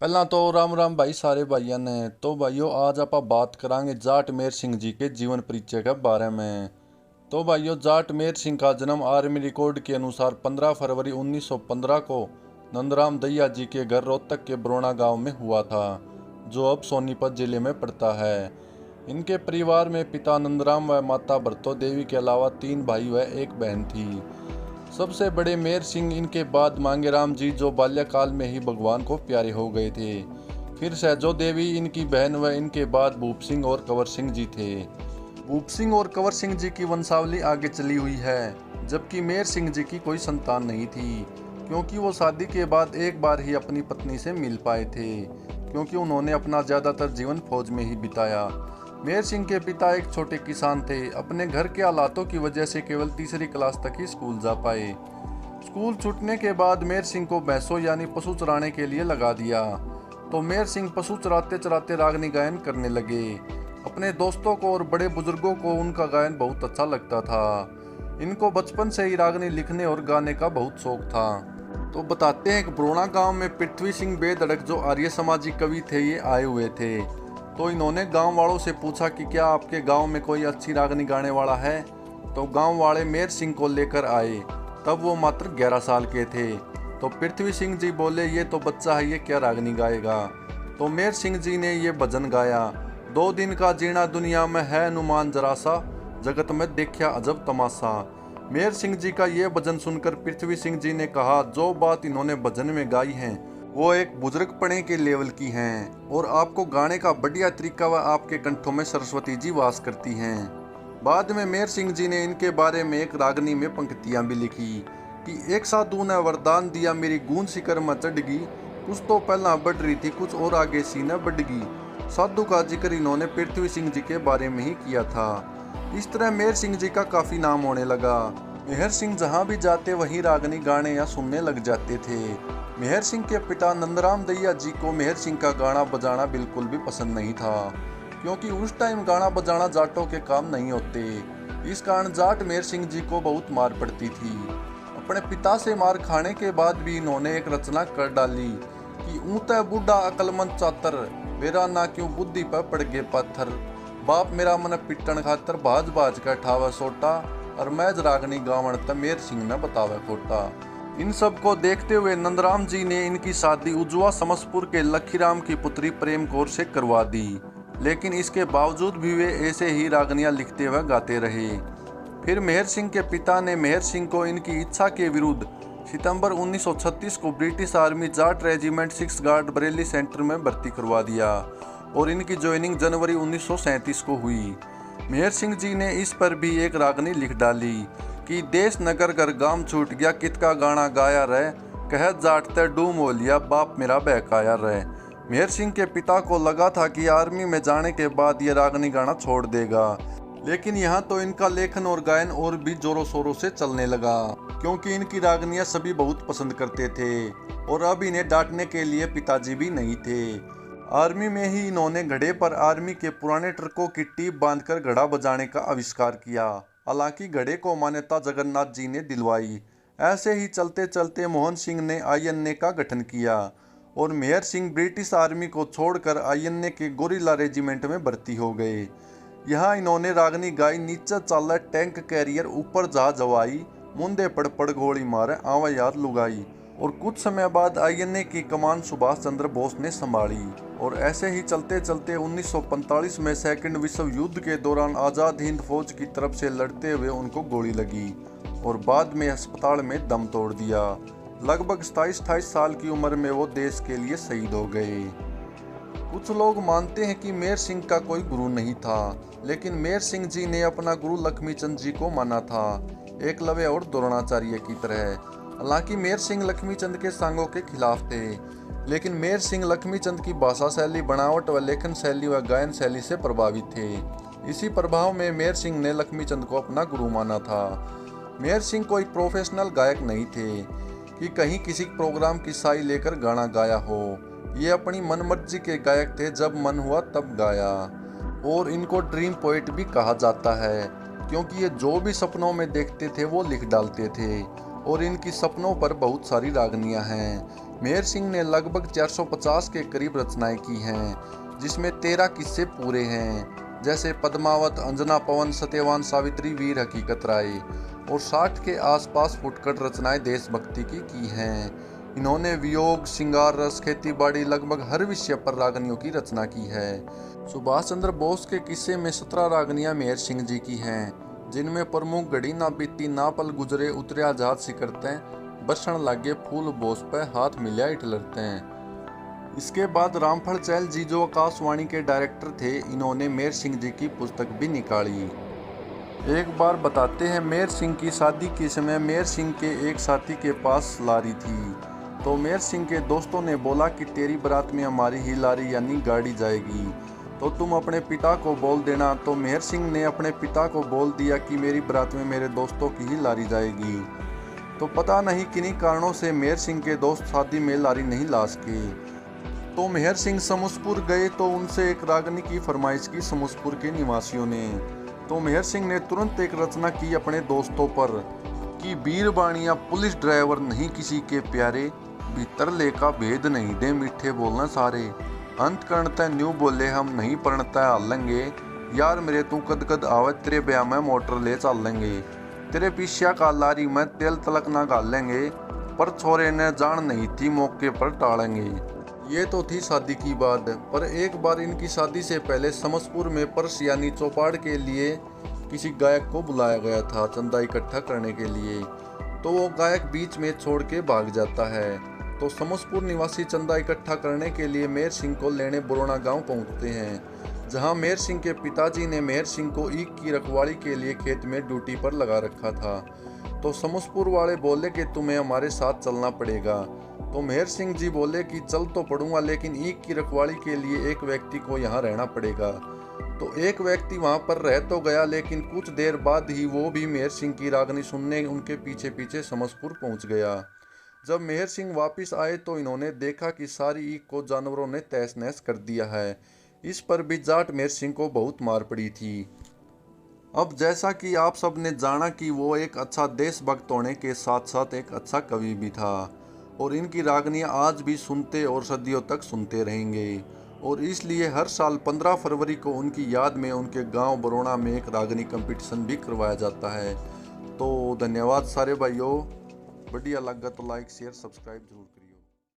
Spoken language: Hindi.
पहला तो राम राम भाई सारे भाइयों ने। तो भाइयों आज आप बात करांगे जाट मेहर सिंह जी के जीवन परिचय के बारे में। तो भाइयों जाट मेहर सिंह का जन्म आर्मी रिकॉर्ड के अनुसार 15 फरवरी 1915 को नंदराम दहिया जी के घर रोहतक के बरोना गांव में हुआ था, जो अब सोनीपत जिले में पड़ता है। इनके परिवार में पिता नंदराम व माता भरतो देवी के अलावा 3 भाई व एक बहन थी। सबसे बड़े मेहर सिंह, इनके बाद मांगेराम जी, जो बाल्यकाल में ही भगवान को प्यारे हो गए थे। फिर सहजो देवी इनकी बहन व इनके बाद भूप सिंह और कंवर सिंह जी थे। भूप सिंह और कंवर सिंह जी की वंशावली आगे चली हुई है, जबकि मेहर सिंह जी की कोई संतान नहीं थी, क्योंकि वो शादी के बाद एक बार ही अपनी पत्नी से मिल पाए थे, क्योंकि उन्होंने अपना ज़्यादातर जीवन फौज में ही बिताया। मेहर सिंह के पिता एक छोटे किसान थे। अपने घर के हालातों की वजह से केवल तीसरी क्लास तक ही स्कूल जा पाए। स्कूल छूटने के बाद मेहर सिंह को भैंसों यानी पशु चराने के लिए लगा दिया। तो मेहर सिंह पशु चराते चराते रागनी गायन करने लगे। अपने दोस्तों को और बड़े बुजुर्गों को उनका गायन बहुत अच्छा लगता था। इनको बचपन से ही रागनी लिखने और गाने का बहुत शौक था। तो बताते हैं कि बरोना गांव में पृथ्वी सिंह बेधड़क, जो आर्य समाजी कवि थे, ये आए हुए थे। तो इन्होंने गांव वालों से पूछा कि क्या आपके गांव में कोई अच्छी रागनी गाने वाला है। तो गांव वाले मेहर सिंह को लेकर आए। तब वो मात्र 11 साल के थे। तो पृथ्वी सिंह जी बोले, ये तो बच्चा है, ये क्या रागनी गाएगा। तो मेहर सिंह जी ने ये भजन गाया। 2 दिन का जीना दुनिया में है अनुमान जरा सा, जगत में देखा अजब तमाशा। मेहर सिंह जी का ये भजन सुनकर पृथ्वी सिंह जी ने कहा, जो बात इन्होंने भजन में गाई है वो एक बुजुर्गपने के लेवल की हैं, और आपको गाने का बढ़िया तरीका व आपके कंठों में सरस्वती जी वास करती हैं। बाद में मेहर सिंह जी ने इनके बारे में एक रागनी में पंक्तियां भी लिखी कि एक साधु ने वरदान दिया, मेरी गूंज शिखर में चढ़गी, कुछ तो पहला बढ़ रही थी, कुछ और आगे सी न बढ़गी। साधु का जिक्र इन्होंने पृथ्वी सिंह जी के बारे में ही किया था। इस तरह मेहर सिंह जी का काफी नाम होने लगा। मेहर सिंह जहाँ भी जाते वहीं रागनी गाने या सुनने लग जाते थे। मेहर सिंह के पिता नंदराम दहिया जी को मेहर सिंह का गाना बजाना बिल्कुल भी पसंद नहीं था, क्योंकि उस टाइम गाना बजाना जाटों के काम नहीं होते। इस कारण जाट मेहर सिंह जी को बहुत मार पड़ती थी। अपने पिता से मार खाने के बाद भी इन्होंने एक रचना कर डाली कि ऊँते बूढ़ा अकलमंद चातर, मेरा ना क्यों बुद्धि पर पड़ गए पत्थर। बाप मेरा मन पिटन खातर भाज भाज कर ठावा सोटा, और मैज रागनी गावण त मेहर सिंह न बतावे खोटा। इन सब को देखते हुए नंदराम जी ने इनकी शादी उजवा समसपुर के लखीराम की पुत्री प्रेम कौर से करवा दी। लेकिन इसके बावजूद भी वे ऐसे ही रागनियां लिखते हुए गाते रहे। फिर मेहर सिंह के पिता ने मेहर सिंह को इनकी इच्छा के विरुद्ध सितंबर 1936 को British army Jat regiment 6 guard Bareilly centre में भर्ती करवा दिया, और इनकी ज्वाइनिंग जनवरी 1937 को हुई। मेहर सिंह जी ने इस पर भी एक रागनी लिख डाली कि देश नगर घर गांव छूट गया, कित का गाना गाया रहे, कह जाटते डूम हो लिया, बाप मेरा बहकाया रहे। मेहर सिंह के पिता को लगा था कि आर्मी में जाने के बाद ये रागनी गाना छोड़ देगा, लेकिन यहाँ तो इनका लेखन और गायन और भी जोरों शोरों से चलने लगा, क्योंकि इनकी रागनियाँ सभी बहुत पसंद करते थे, और अब इन्हें डांटने के लिए पिताजी भी नहीं थे। आर्मी में ही इन्होंने घड़े पर आर्मी के पुराने ट्रकों की टीप बांधकर घड़ा बजाने का आविष्कार किया। हालांकि घड़े को मान्यता जगन्नाथ जी ने दिलवाई। ऐसे ही चलते चलते मोहन सिंह ने आईएनए का गठन किया, और मेहर सिंह ब्रिटिश आर्मी को छोड़कर आईएनए के गोरिल्ला रेजिमेंट में भर्ती हो गए। यहाँ इन्होंने रागनी गाई, नीचे चाल टैंक कैरियर, ऊपर जहाज हवाई, मुंदे पड़ पड़ गोली मारे आवा यार लुगाई। और कुछ समय बाद आईएनए की कमान सुभाष चंद्र बोस ने संभाली। और ऐसे ही चलते चलते 1945 में सेकंड विश्व युद्ध के दौरान आज़ाद हिंद फौज की तरफ से लड़ते हुए उनको गोली लगी, और बाद में अस्पताल में दम तोड़ दिया। लगभग 27-28 साल की उम्र में वो देश के लिए शहीद हो गए। कुछ लोग मानते हैं कि मेहर सिंह का कोई गुरु नहीं था, लेकिन मेहर सिंह जी ने अपना गुरु लक्ष्मीचंद जी को माना था, एकलव्य और द्रोणाचार्य की तरह। हालांकि मेहर सिंह लक्ष्मीचंद के सांगों के खिलाफ थे, लेकिन मेहर सिंह लक्ष्मीचंद की भाषा शैली, बनावट व लेखन शैली व गायन शैली से प्रभावित थे। इसी प्रभाव में मेहर सिंह ने लक्ष्मीचंद को अपना गुरु माना था। मेहर सिंह कोई प्रोफेशनल गायक नहीं थे कि कहीं किसी प्रोग्राम की साई लेकर गाना गाया हो। ये अपनी मनमर्जी के गायक थे, जब मन हुआ तब गाया। और इनको ड्रीम पोएट भी कहा जाता है, क्योंकि ये जो भी सपनों में देखते थे वो लिख डालते थे, और इनकी सपनों पर बहुत सारी रागनियां हैं। मेहर सिंह ने लगभग 450 के करीब रचनाएं की हैं, जिसमें 13 किस्से पूरे हैं, जैसे पद्मावत, अंजना पवन, सत्यवान सावित्री, वीर हकीकत राय, और 60 के आसपास फुटकर रचनाएं देशभक्ति की हैं। इन्होंने वियोग, श्रृंगार रस, खेती बाड़ी, लगभग हर विषय पर रागनियों की रचना की है। सुभाष चंद्र बोस के किस्से में 17 रागनियां मेहर सिंह जी की हैं, जिनमें प्रमुख घड़ी ना बीती, ना पल गुजरे, उतरिया जहाज सिकरतें, बरसण लागे फूल बोस पे, हाथ मिलिया इटलरतें। इसके बाद रामफल चहल जी, जो आकाशवाणी के डायरेक्टर थे, इन्होंने मेहर सिंह जी की पुस्तक भी निकाली। एक बार बताते हैं, मेहर सिंह की शादी के समय मेहर सिंह के एक साथी के पास लारी थी, तो मेहर सिंह के दोस्तों ने बोला कि तेरी बारात में हमारी ही लारी यानी गाड़ी जाएगी, तो तुम अपने पिता को बोल देना। तो मेहर सिंह ने अपने पिता को बोल दिया कि मेरी बारात में मेरे दोस्तों की ही लारी जाएगी। तो पता नहीं किन्हीं कारणों से मेहर सिंह के दोस्त शादी में लारी नहीं ला सके। तो मेहर सिंह समूसपुर गए तो उनसे एक रागनी की फरमाइश की समूसपुर के निवासियों ने। तो मेहर सिंह ने तुरंत एक रचना की अपने दोस्तों पर कि वीर बाणिया पुलिस ड्राइवर नहीं किसी के प्यारे, भीतर लेका भेद नहीं दे मीठे बोलना सारे, अंत करणता न्यू बोले हम नहीं परणता हाल लेंगे, यार मेरे तू कद कद आवे तेरे ब्याह में मोटर ले चल लेंगे, तेरे पीछा का लारी में तेल तलक ना गाल लेंगे, पर छोरे ने जान नहीं थी मौके पर टालेंगे। ये तो थी शादी की बात, पर एक बार इनकी शादी से पहले समसपुर में पर्स यानी चौपाड़ के लिए किसी गायक को बुलाया गया था चंदा इकट्ठा करने के लिए। तो वो गायक बीच में छोड़ के भाग जाता है। तो समसपुर निवासी चंदा इकट्ठा करने के लिए मेहर सिंह को लेने बरोना गांव पहुंचते हैं, जहां मेहर सिंह के पिताजी ने मेहर सिंह को ईख की रखवाली के लिए खेत में ड्यूटी पर लगा रखा था। तो समसपुर वाले बोले कि तुम्हें हमारे साथ चलना पड़ेगा। तो मेहर सिंह जी बोले कि चल तो पड़ूंगा, लेकिन ईख की रखवाली के लिए एक व्यक्ति को यहाँ रहना पड़ेगा। तो एक व्यक्ति वहां पर रह तो गया, लेकिन कुछ देर बाद ही वो भी मेहर सिंह की रागनी सुनने उनके पीछे पीछे समसपुर पहुंच गया। जब मेहर सिंह वापस आए तो इन्होंने देखा कि सारी ईख को जानवरों ने तहस नहस कर दिया है। इस पर भी जाट मेहर सिंह को बहुत मार पड़ी थी। अब जैसा कि आप सब ने जाना कि वो एक अच्छा देशभक्त होने के साथ साथ एक अच्छा कवि भी था, और इनकी रागनियाँ आज भी सुनते और सदियों तक सुनते रहेंगे। और इसलिए हर साल 15 फरवरी को उनकी याद में उनके गांव बरोना में एक रागनी कंपटीशन भी करवाया जाता है। तो धन्यवाद सारे भाइयों, बढ़िया लगा तो लाइक शेयर सब्सक्राइब जरूर करिए।